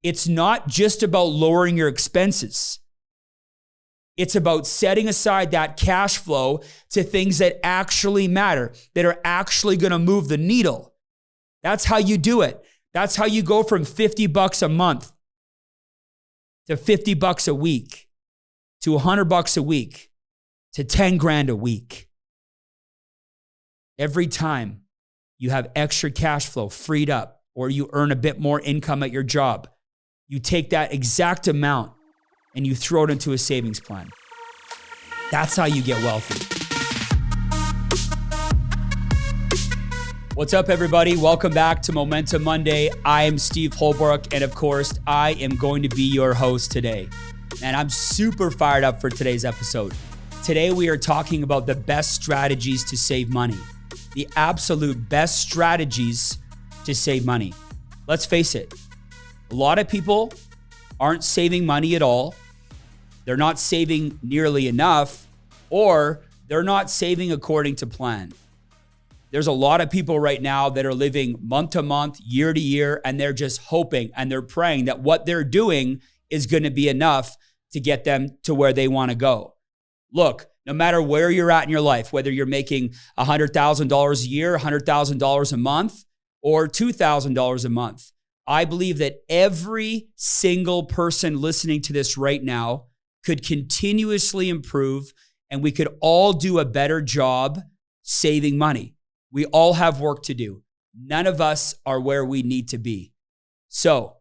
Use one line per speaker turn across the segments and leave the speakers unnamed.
It's not just about lowering your expenses. It's about setting aside that cash flow to things that actually matter, that are actually going to move the needle. That's how you do it. That's how you go from $50 a month to $50 a week to $100 a week to 10 grand a week. Every time you have extra cash flow freed up or you earn a bit more income at your job, you take that exact amount and you throw it into a savings plan. That's how you get wealthy. What's up, everybody? Welcome back to Momentum Monday. I am Steve Holbrook, and of course, I am going to be your host today. And I'm super fired up for today's episode. Today, we are talking about the best strategies to save money. The absolute best strategies to save money. Let's face it, a lot of people aren't saving money at all. They're not saving nearly enough, or they're not saving according to plan. There's a lot of people right now that are living month to month, year to year, and they're just hoping and they're praying that what they're doing is going to be enough to get them to where they want to go. Look, no matter where you're at in your life, whether you're making $100,000 a year, $100,000 a month, or $2,000 a month, I believe that every single person listening to this right now could continuously improve, and we could all do a better job saving money. We all have work to do. None of us are where we need to be. So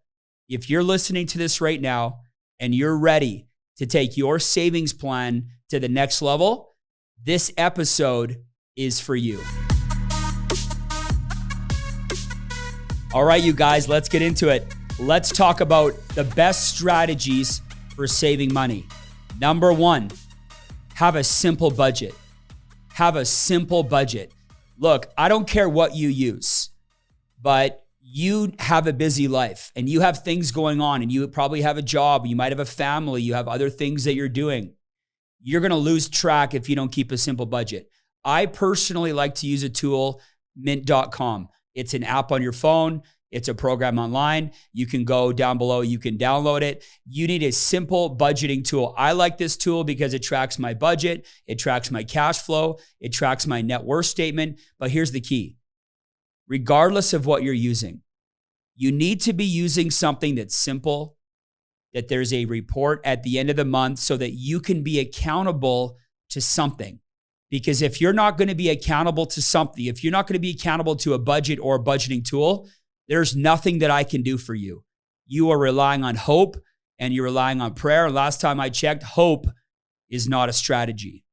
if you're listening to this right now and you're ready to take your savings plan to the next level, this episode is for you. All right, you guys, let's get into it. Let's talk about the best strategies for saving money. Number one, have a simple budget. Have a simple budget. Look, I don't care what you use, but you have a busy life and you have things going on, and you probably have a job, you might have a family, you have other things that you're doing. You're going to lose track if you don't keep a simple budget. I personally like to use a tool, mint.com. It's an app on your phone. It's a program online. You can go down below. You can download it. You need a simple budgeting tool. I like this tool because it tracks my budget. It tracks my cash flow. It tracks my net worth statement. But here's the key. Regardless of what you're using, you need to be using something that's simple, that there's a report at the end of the month so that you can be accountable to something. Because if you're not going to be accountable to something, if you're not going to be accountable to a budget or a budgeting tool, there's nothing that I can do for you. You are relying on hope and you're relying on prayer. Last time I checked, hope is not a strategy.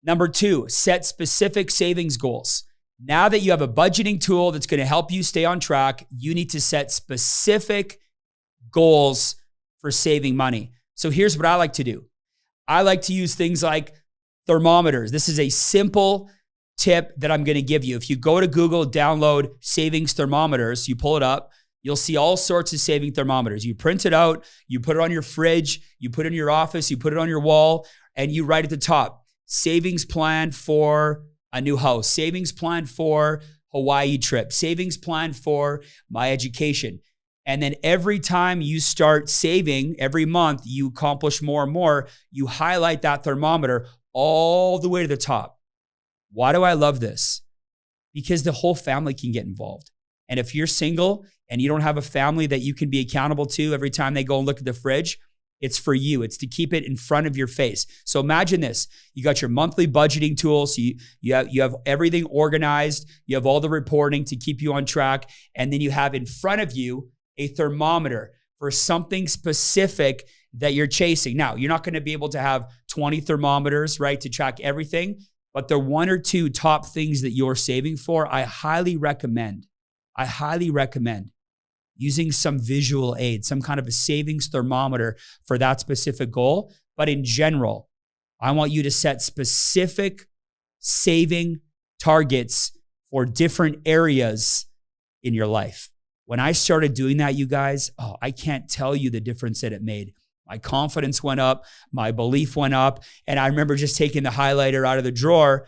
Number two, set specific savings goals. Now that you have a budgeting tool that's going to help you stay on track, you need to set specific goals for saving money. So here's what I like to do. I like to use things like thermometers. This is a simple tip that I'm going to give you. If you go to Google, download savings thermometers, you pull it up, you'll see all sorts of saving thermometers. You print it out, you put it on your fridge, you put it in your office, you put it on your wall, and you write at the top, savings plan for a new house, savings plan for Hawaii trip, savings plan for my education. And then every time you start saving, every month you accomplish more and more, you highlight that thermometer all the way to the top. Why do I love this? Because the whole family can get involved. And if you're single and you don't have a family that you can be accountable to every time they go and look at the fridge, it's for you. It's to keep it in front of your face. So imagine this. You got your monthly budgeting tools. So you have everything organized. You have all the reporting to keep you on track. And then you have in front of you a thermometer for something specific that you're chasing. Now, you're not going to be able to have 20 thermometers, right, to track everything. But the one or two top things that you're saving for, I highly recommend using some visual aid, some kind of a savings thermometer for that specific goal. But in general, I want you to set specific saving targets for different areas in your life. When I started doing that, you guys, I can't tell you the difference that it made. My confidence went up, my belief went up, and I remember just taking the highlighter out of the drawer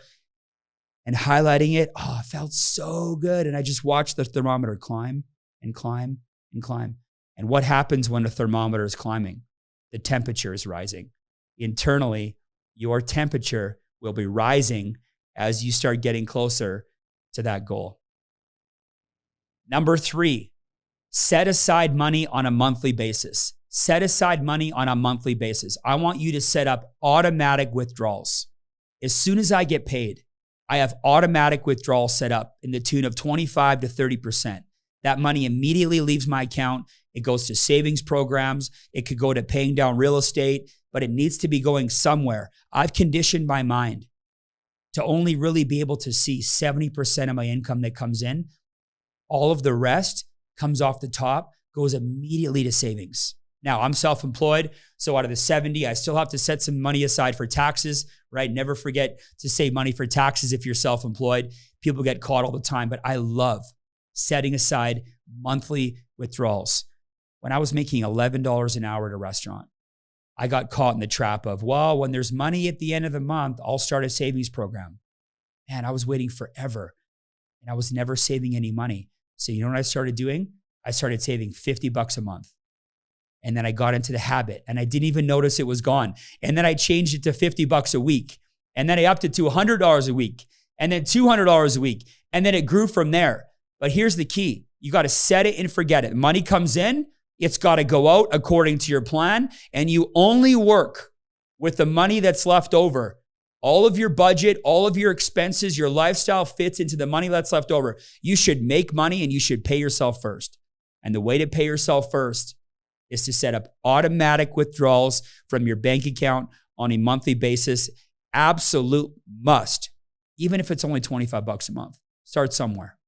and highlighting it. It felt so good. And I just watched the thermometer climb and climb and climb. And what happens when a thermometer is climbing? The temperature is rising. Internally, your temperature will be rising as you start getting closer to that goal. Number 3, set aside money on a monthly basis. Set aside money on a monthly basis. I want you to set up automatic withdrawals. As soon as I get paid, I have automatic withdrawals set up in the tune of 25 to 30%. That money immediately leaves my account. It goes to savings programs. It could go to paying down real estate, but it needs to be going somewhere. I've conditioned my mind to only really be able to see 70% of my income that comes in. All of the rest comes off the top, goes immediately to savings. Now, I'm self-employed, so out of the 70, I still have to set some money aside for taxes, right? Never forget to save money for taxes if you're self-employed. People get caught all the time, but I love setting aside monthly withdrawals. When I was making $11 an hour at a restaurant, I got caught in the trap of, well, when there's money at the end of the month, I'll start a savings program. Man, I was waiting forever and I was never saving any money. So you know what I started doing? I started saving $50 a month. And then I got into the habit and I didn't even notice it was gone. And then I changed it to $50 a week. And then I upped it to $100 a week and then $200 a week. And then it grew from there. But here's the key. You got to set it and forget it. Money comes in, it's got to go out according to your plan. And you only work with the money that's left over. All of your budget, all of your expenses, your lifestyle fits into the money that's left over. You should make money and you should pay yourself first. And the way to pay yourself first is to set up automatic withdrawals from your bank account on a monthly basis. Absolute must, even if it's only $25 a month. Start somewhere.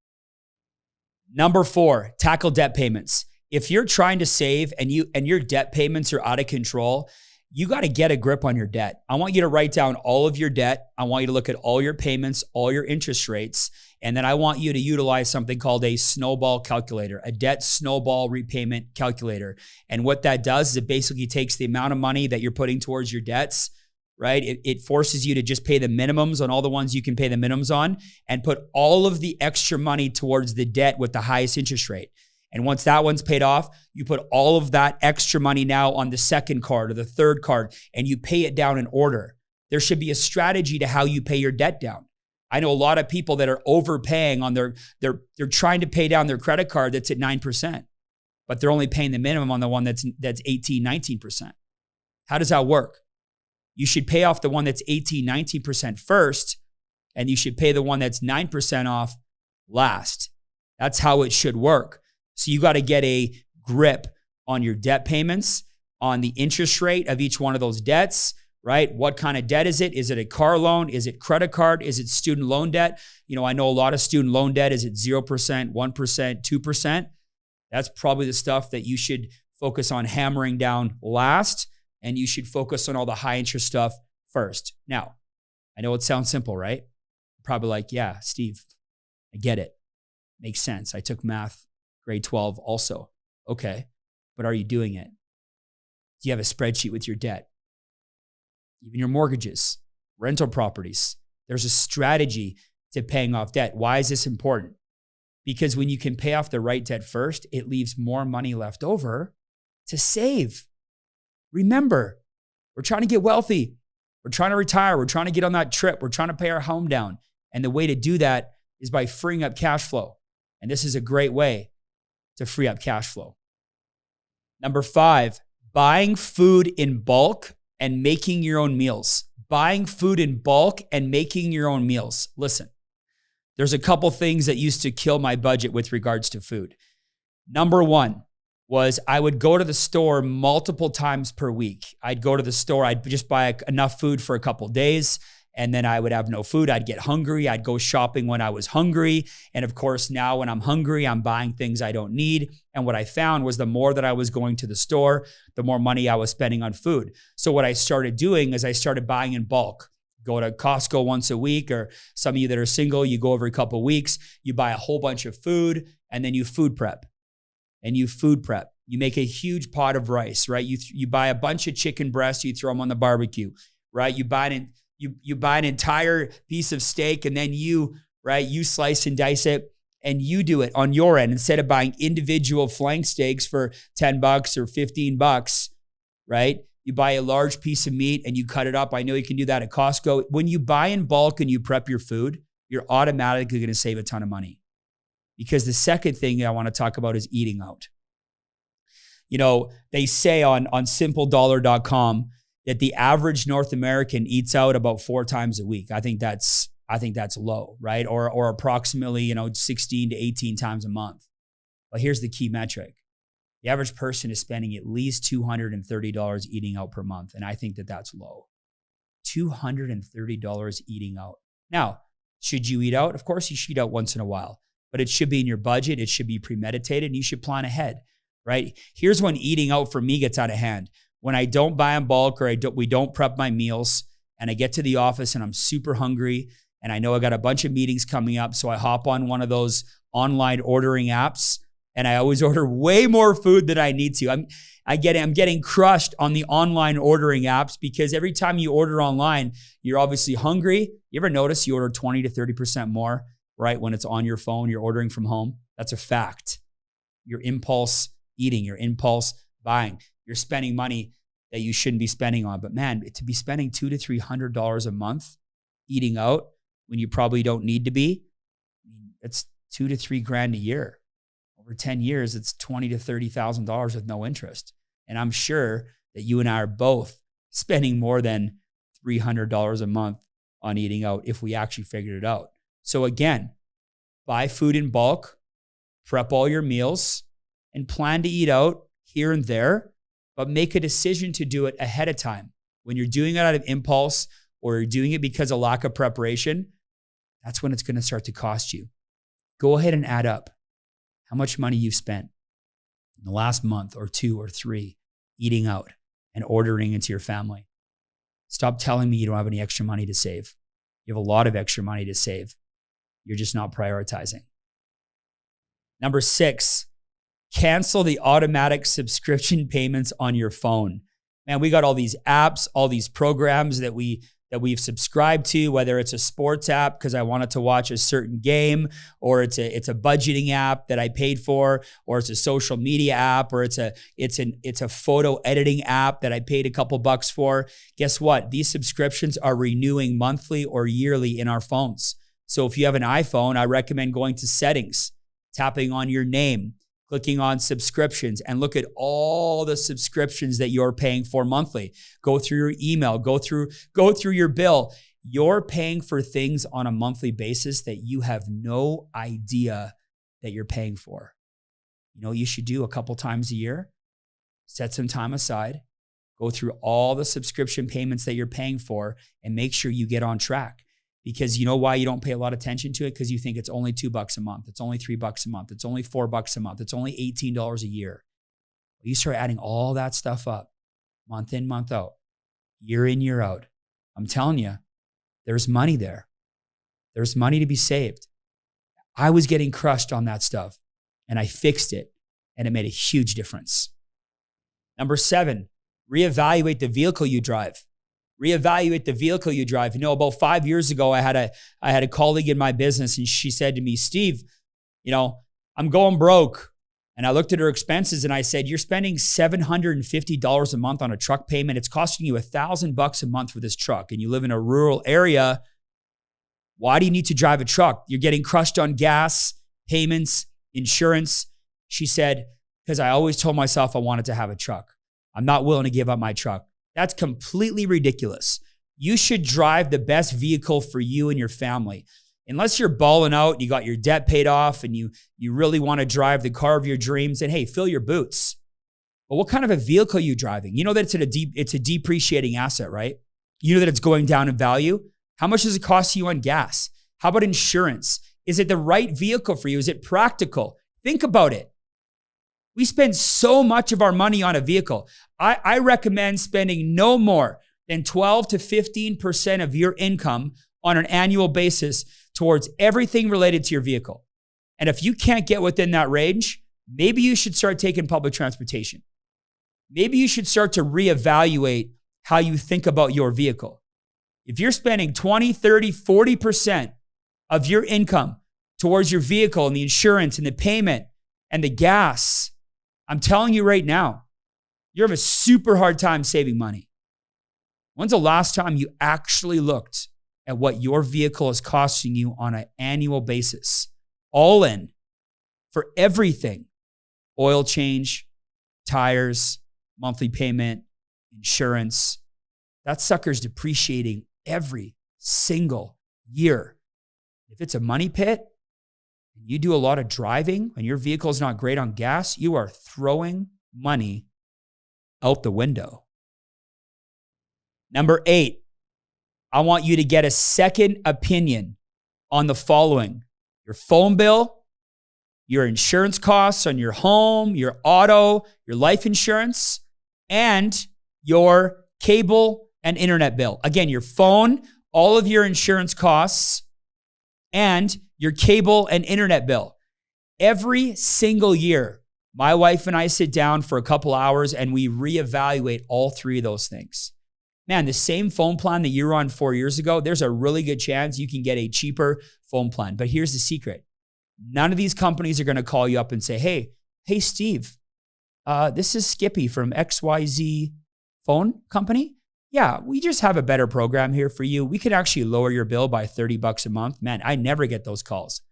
Number 4, tackle debt payments. If you're trying to save and your debt payments are out of control, you got to get a grip on your debt. I want you to write down all of your debt. I want you to look at all your payments, all your interest rates, and then I want you to utilize something called a snowball calculator, a debt snowball repayment calculator. And what that does is it basically takes the amount of money that you're putting towards your debts, right? It forces you to just pay the minimums on all the ones you can pay the minimums on and put all of the extra money towards the debt with the highest interest rate. And once that one's paid off, you put all of that extra money now on the second card or the third card and you pay it down in order. There should be a strategy to how you pay your debt down. I know a lot of people that are overpaying on they're trying to pay down their credit card that's at 9%, but they're only paying the minimum on the one that's 18, 19%. How does that work? You should pay off the one that's 18, 19% first, and you should pay the one that's 9% off last. That's how it should work. So you got to get a grip on your debt payments, on the interest rate of each one of those debts, right? What kind of debt is it? Is it a car loan? Is it credit card? Is it student loan debt? You know, I know a lot of student loan debt is at 0%, 1%, 2%. That's probably the stuff that you should focus on hammering down last, and you should focus on all the high interest stuff first. Now, I know it sounds simple, right? You're probably like, yeah, Steve, I get it. Makes sense. I took math grade 12 also. Okay, but are you doing it? Do you have a spreadsheet with your debt? Even your mortgages, rental properties. There's a strategy to paying off debt. Why is this important? Because when you can pay off the right debt first, it leaves more money left over to save. Remember, we're trying to get wealthy. We're trying to retire. We're trying to get on that trip. We're trying to pay our home down. And the way to do that is by freeing up cash flow. And this is a great way to free up cash flow. Number 5, buying food in bulk and making your own meals. Buying food in bulk and making your own meals. Listen, there's a couple things that used to kill my budget with regards to food. Number 1 was I would go to the store multiple times per week. I'd go to the store, I'd just buy enough food for a couple days, and then I would have no food. I'd get hungry. I'd go shopping when I was hungry. And of course, now when I'm hungry, I'm buying things I don't need. And what I found was the more that I was going to the store, the more money I was spending on food. So what I started doing is I started buying in bulk. Go to Costco once a week, or some of you that are single, you go every couple of weeks, you buy a whole bunch of food, and then you food prep. You make a huge pot of rice, right? You buy a bunch of chicken breasts, you throw them on the barbecue, right? You buy an entire piece of steak, and then you slice and dice it, and you do it on your end instead of buying individual flank steaks for $10 or $15, right? You buy a large piece of meat and you cut it up. I know you can do that at Costco. When you buy in bulk and you prep your food, you're automatically going to save a ton of money. Because the second thing I want to talk about is eating out. You know, they say on simpledollar.com that the average North American eats out about 4 times a week. I think that's low, right? Or approximately, 16 to 18 times a month. But here's the key metric. The average person is spending at least $230 eating out per month. And I think that that's low. $230 eating out. Now, should you eat out? Of course, you should eat out once in a while, but it should be in your budget. It should be premeditated and you should plan ahead, right? Here's when eating out for me gets out of hand. When I don't buy in bulk or we don't prep my meals and I get to the office and I'm super hungry and I know I got a bunch of meetings coming up. So I hop on one of those online ordering apps and I always order way more food than I need to. I'm getting crushed on the online ordering apps because every time you order online, you're obviously hungry. You ever notice you order 20 to 30% more, right? When it's on your phone, you're ordering from home. That's a fact. Your impulse eating, your impulse buying, you're spending money that you shouldn't be spending on. But man, to be spending $200 to $300 a month eating out when you probably don't need to be, it's $2,000 to $3,000 a year. Over 10 years, it's $20,000 to $30,000 with no interest. And I'm sure that you and I are both spending more than $300 a month on eating out if we actually figured it out. So again, buy food in bulk, prep all your meals, and plan to eat out here and there, but make a decision to do it ahead of time. When you're doing it out of impulse or you're doing it because of lack of preparation, that's when it's going to start to cost you. Go ahead and add up how much money you've spent in the last month or 2 or 3 eating out and ordering into your family. Stop telling me you don't have any extra money to save. You have a lot of extra money to save. You're just not prioritizing. Number 6, cancel the automatic subscription payments on your phone. Man, we got all these apps, all these programs that we've subscribed to, whether it's a sports app because I wanted to watch a certain game, or it's a budgeting app that I paid for, or it's a social media app, or it's a photo editing app that I paid a couple bucks for. Guess what? These subscriptions are renewing monthly or yearly in our phones. So if you have an iPhone, I recommend going to settings, tapping on your name, clicking on subscriptions, and look at all the subscriptions that you're paying for monthly. Go through your email, go through your bill. You're paying for things on a monthly basis that you have no idea that you're paying for. You know what you should do a couple times a year? Set some time aside, go through all the subscription payments that you're paying for, and make sure you get on track. Because you know why you don't pay a lot of attention to it? Because you think it's only $2 a month. It's only $3 a month. It's only $4 a month. It's only $18 a year. You start adding all that stuff up, month in, month out, year in, year out. I'm telling you, there's money there. There's money to be saved. I was getting crushed on that stuff and I fixed it and it made a huge difference. Number 7, reevaluate the vehicle you drive. Reevaluate the vehicle you drive. You know, about 5 years ago, I had a colleague in my business and she said to me, Steve, I'm going broke. And I looked at her expenses and I said, you're spending $750 a month on a truck payment. It's costing you $1,000 a month for this truck. And you live in a rural area. Why do you need to drive a truck? You're getting crushed on gas, payments, insurance. She said, because I always told myself I wanted to have a truck. I'm not willing to give up my truck. That's completely ridiculous. You should drive the best vehicle for you and your family. Unless you're balling out, you got your debt paid off, and you really want to drive the car of your dreams, and hey, fill your boots. But what kind of a vehicle are you driving? You know that it's a depreciating asset, right? You know that it's going down in value. How much does it cost you on gas? How about insurance? Is it the right vehicle for you? Is it practical? Think about it. We spend so much of our money on a vehicle. I recommend spending no more than 12 to 15% of your income on an annual basis towards everything related to your vehicle. And if you can't get within that range, maybe you should start taking public transportation. Maybe you should start to reevaluate how you think about your vehicle. If you're spending 20, 30, 40% of your income towards your vehicle and the insurance and the payment and the gas. I'm telling you right now, you have a super hard time saving money. When's the last time you actually looked at what your vehicle is costing you on an annual basis? All in for everything. Oil change, tires, monthly payment, insurance. That sucker's depreciating every single year. If it's a money pit, and you do a lot of driving and your vehicle is not great on gas, you are throwing money out the window. Number 8, I want you to get a second opinion on the following: your phone bill, your insurance costs on your home, your auto, your life insurance, and your cable and internet bill. Again, your phone, all of your insurance costs, and your cable and internet bill. Every single year, my wife and I sit down for a couple hours and we reevaluate all 3 of those things. Man, the same phone plan that you were on 4 years ago, there's a really good chance you can get a cheaper phone plan. But here's the secret. None of these companies are going to call you up and say, hey, Steve, this is Skippy from XYZ phone company. Yeah, we just have a better program here for you. We could actually lower your bill by $30 a month. Man, I never get those calls.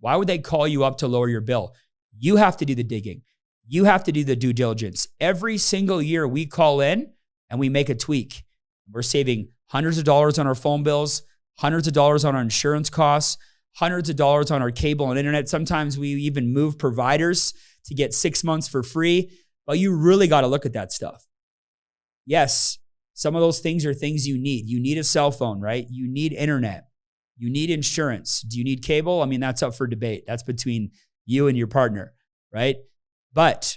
Why would they call you up to lower your bill? You have to do the digging. You have to do the due diligence. Every single year we call in and we make a tweak. We're saving hundreds of dollars on our phone bills, hundreds of dollars on our insurance costs, hundreds of dollars on our cable and internet. Sometimes we even move providers to get 6 months for free. But you really got to look at that stuff. Yes, some of those things are things you need. You need a cell phone, right? You need internet. You need insurance. Do you need cable? I mean, that's up for debate. That's between you and your partner, right? But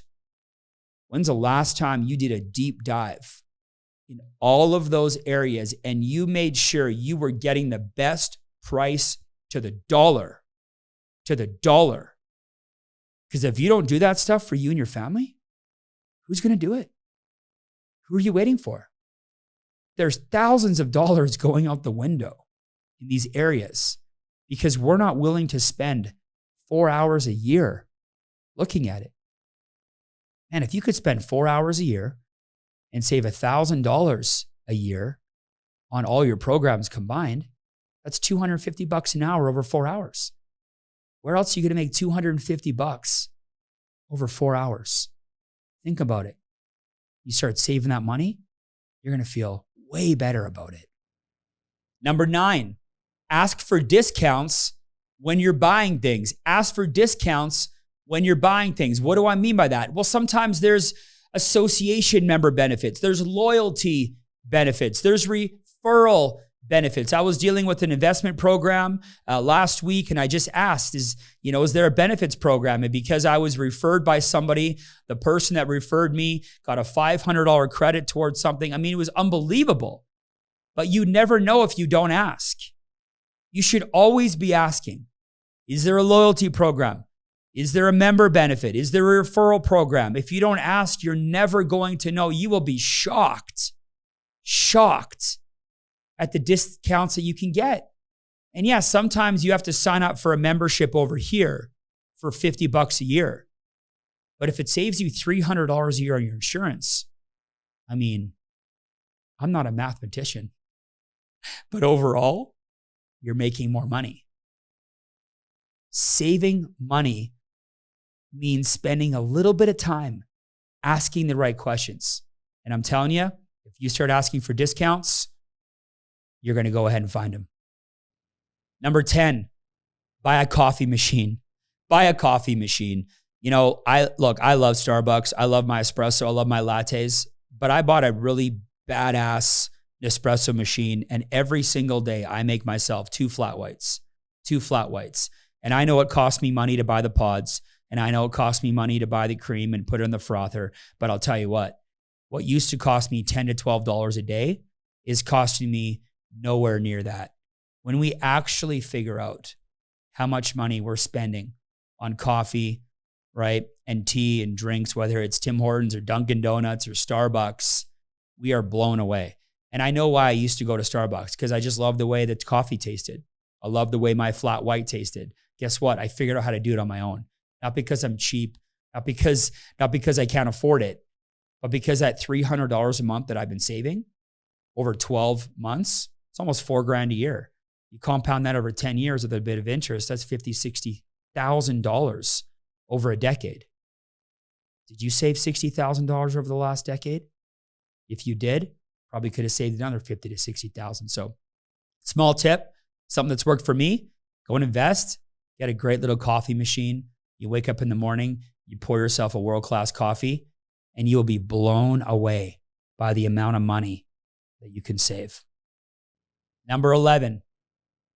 when's the last time you did a deep dive in all of those areas and you made sure you were getting the best price to the dollar? To the dollar. Because if you don't do that stuff for you and your family, who's going to do it? Who are you waiting for? There's thousands of dollars going out the window in these areas because we're not willing to spend 4 hours a year looking at it. And if you could spend 4 hours a year and save $1,000 a year on all your programs combined, that's $250 an hour over 4 hours. Where else are you going to make $250 over 4 hours? Think about it. You start saving that money, you're going to feel way better about it. Number 9, ask for discounts when you're buying things. Ask for discounts when you're buying things. What do I mean by that? Well, sometimes there's association member benefits. There's loyalty benefits. There's referral benefits. I was dealing with an investment program last week and I just asked, is there a benefits program? And because I was referred by somebody, the person that referred me got a $500 credit towards something. I mean, it was unbelievable. But you never know if you don't ask. You should always be asking, is there a loyalty program? Is there a member benefit? Is there a referral program? If you don't ask, you're never going to know. You will be shocked at the discounts that you can get. And yeah, sometimes you have to sign up for a membership over here for $50 a year. But if it saves you $300 a year on your insurance, I mean, I'm not a mathematician, but overall, you're making more money. Saving money means spending a little bit of time asking the right questions. And I'm telling you, if you start asking for discounts, you're going to go ahead and find them. Number 10, buy a coffee machine. Buy a coffee machine. I love Starbucks. I love my espresso. I love my lattes. But I bought a really badass Nespresso machine. And every single day I make myself 2 flat whites. And I know it costs me money to buy the pods. And I know it costs me money to buy the cream and put it in the frother. But I'll tell you what used to cost me $10 to $12 a day is costing me nowhere near that. When we actually figure out how much money we're spending on coffee, right, and tea and drinks, whether it's Tim Hortons or Dunkin' Donuts or Starbucks, we are blown away. And I know why I used to go to Starbucks, because I just love the way that coffee tasted. I love the way my flat white tasted. Guess what? I figured out how to do it on my own. Not because I'm cheap, not because I can't afford it, but because that $300 a month that I've been saving over 12 months, it's almost $4,000 a year. You compound that over 10 years with a bit of interest, that's $50,000, $60,000 over a decade. Did you save $60,000 over the last decade? If you did, probably could have saved another $50,000 to $60,000. So small tip, something that's worked for me, go and invest. Get a great little coffee machine. You wake up in the morning, you pour yourself a world-class coffee, and you'll be blown away by the amount of money that you can save. Number 11,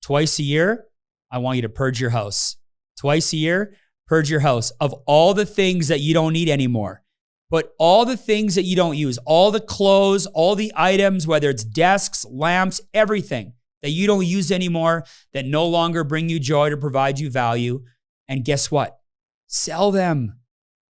twice a year, I want you to purge your house. Twice a year, purge your house of all the things that you don't need anymore. But all the things that you don't use, all the clothes, all the items, whether it's desks, lamps, everything that you don't use anymore, that no longer bring you joy to provide you value. And guess what? Sell them.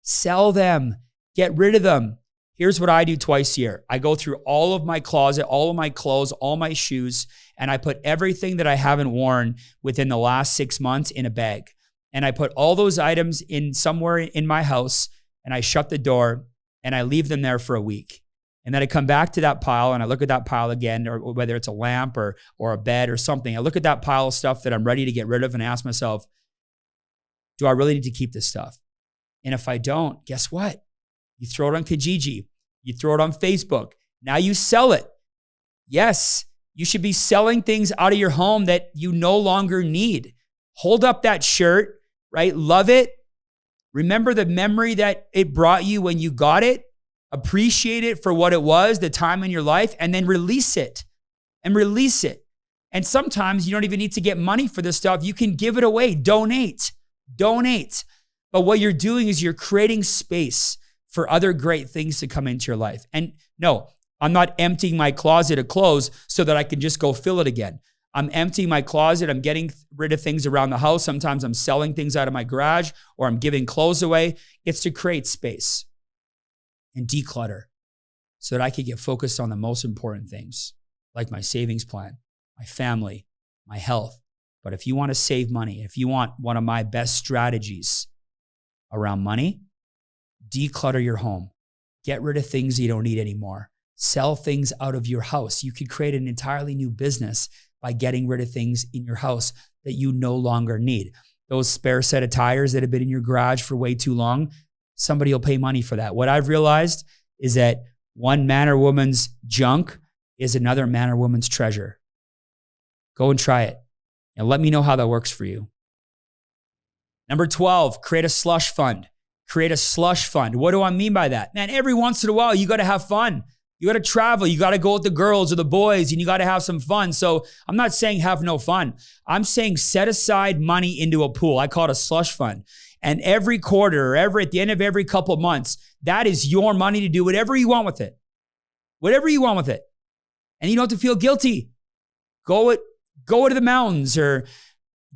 Sell them. Get rid of them. Here's what I do twice a year. I go through all of my closet, all of my clothes, all my shoes, and I put everything that I haven't worn within the last 6 months in a bag. And I put all those items in somewhere in my house, and I shut the door and I leave them there for a week. And then I come back to that pile and I look at that pile again, or whether it's a lamp or a bed or something. I look at that pile of stuff that I'm ready to get rid of and ask myself, do I really need to keep this stuff? And if I don't, guess what? You throw it on Kijiji. You throw it on Facebook. Now you sell it. Yes, you should be selling things out of your home that you no longer need. Hold up that shirt, right? Love it. Remember the memory that it brought you when you got it. Appreciate it for what it was, the time in your life, and then release it. And sometimes you don't even need to get money for this stuff. You can give it away. Donate. But what you're doing is you're creating space for other great things to come into your life. And no, I'm not emptying my closet of clothes so that I can just go fill it again. I'm emptying my closet. I'm getting rid of things around the house. Sometimes I'm selling things out of my garage, or I'm giving clothes away. It's to create space and declutter so that I can get focused on the most important things, like my savings plan, my family, my health. But if you want to save money, if you want one of my best strategies around money, declutter your home. Get rid of things you don't need anymore. Sell things out of your house. You could create an entirely new business by getting rid of things in your house that you no longer need. Those spare set of tires that have been in your garage for way too long, somebody will pay money for that. What I've realized is that one man or woman's junk is another man or woman's treasure. Go and try it and let me know how that works for you. Number 12, create a slush fund. Create a slush fund. What do I mean by that? Man, every once in a while, you got to have fun. You got to travel. You got to go with the girls or the boys, and you got to have some fun. So I'm not saying have no fun. I'm saying set aside money into a pool. I call it a slush fund. And every quarter or at the end of every couple of months, that is your money to do whatever you want with it. Whatever you want with it. And you don't have to feel guilty. Go to the mountains, or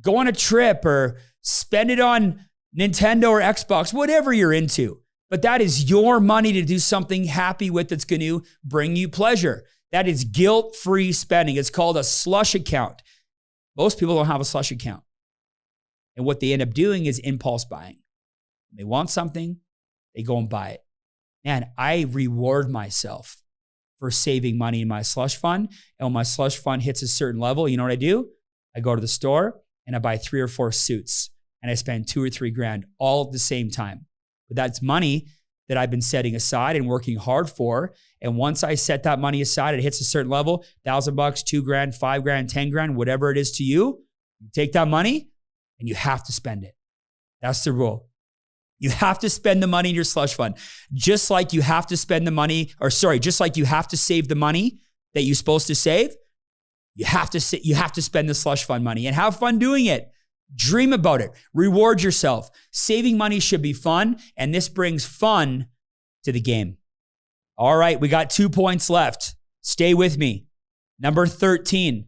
go on a trip, or spend it on Nintendo or Xbox, whatever you're into. But that is your money to do something happy with that's going to bring you pleasure. That is guilt-free spending. It's called a slush account. Most people don't have a slush account. And what they end up doing is impulse buying. When they want something, they go and buy it. Man, I reward myself for saving money in my slush fund. And when my slush fund hits a certain level, you know what I do? I go to the store and I buy 3 or 4 suits, and I spend $2 or $3 grand all at the same time. But that's money that I've been setting aside and working hard for. And once I set that money aside, it hits a certain level, $1,000, $2 grand, $5 grand, 10 grand, whatever it is to you, you take that money and you have to spend it. That's the rule. You have to spend the money in your slush fund. Just like you have to spend the money, just like you have to save the money that you're supposed to save, you have to spend the slush fund money and have fun doing it. Dream about it. Reward yourself. Saving money should be fun, and this brings fun to the game. All right, we got 2 points left. Stay with me. Number 13,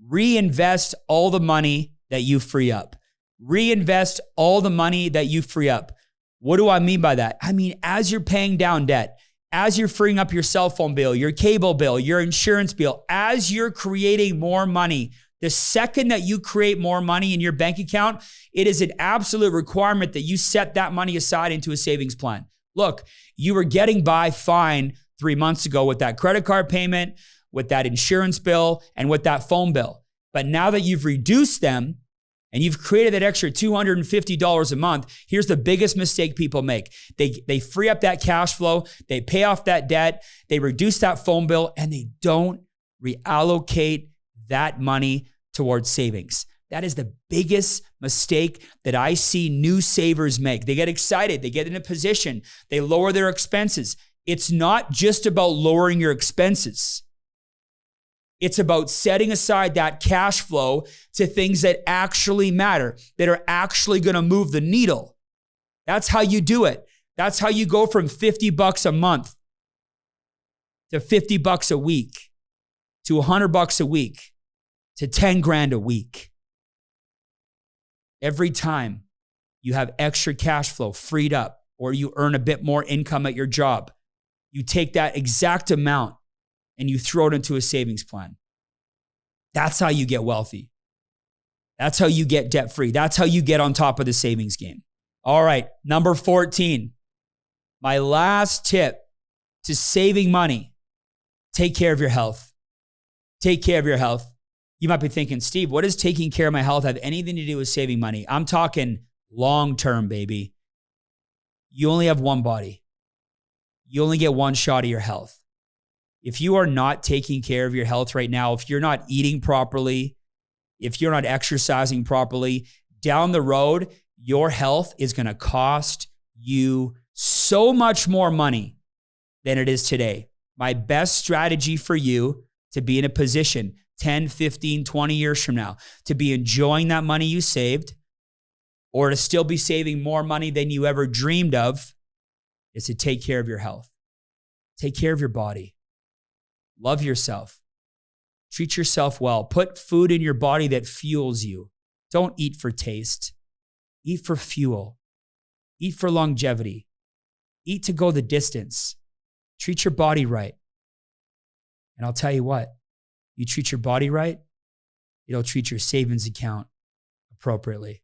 reinvest all the money that you free up. Reinvest all the money that you free up. What do I mean by that? I mean, as you're paying down debt, as you're freeing up your cell phone bill, your cable bill, your insurance bill, as you're creating more money The second that you create more money in your bank account, it is an absolute requirement that you set that money aside into a savings plan. Look, you were getting by fine 3 months ago with that credit card payment, with that insurance bill, and with that phone bill. But now that you've reduced them and you've created that extra $250 a month, here's the biggest mistake people make. They free up that cash flow, they pay off that debt, they reduce that phone bill, and they don't reallocate that money towards savings. That is the biggest mistake that I see new savers make. They get excited, they get in a position, they lower their expenses. It's not just about lowering your expenses. It's about setting aside that cash flow to things that actually matter, that are actually going to move the needle. That's how you do it. That's how you go from $50 a month to $50 a week to $100 a week to 10 grand a week. Every time you have extra cash flow freed up or you earn a bit more income at your job, you take that exact amount and you throw it into a savings plan. That's how you get wealthy. That's how you get debt free. That's how you get on top of the savings game. All right, number 14. My last tip to saving money: take care of your health. Take care of your health. You might be thinking, Steve, what does taking care of my health have anything to do with saving money? I'm talking long-term, baby. You only have one body. You only get one shot of your health. If you are not taking care of your health right now, if you're not eating properly, if you're not exercising properly, down the road, your health is going to cost you so much more money than it is today. My best strategy for you to be in a position 10, 15, 20 years from now, to be enjoying that money you saved, or to still be saving more money than you ever dreamed of, is to take care of your health. Take care of your body. Love yourself. Treat yourself well. Put food in your body that fuels you. Don't eat for taste. Eat for fuel. Eat for longevity. Eat to go the distance. Treat your body right. And I'll tell you what, you treat your body right, it'll treat your savings account appropriately.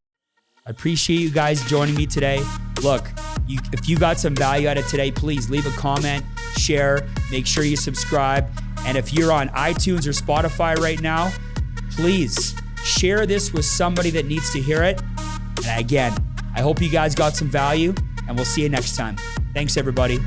I appreciate you guys joining me today. Look, if you got some value out of today, please leave a comment, share, make sure you subscribe. And if you're on iTunes or Spotify right now, please share this with somebody that needs to hear it. And again, I hope you guys got some value, and we'll see you next time. Thanks, everybody.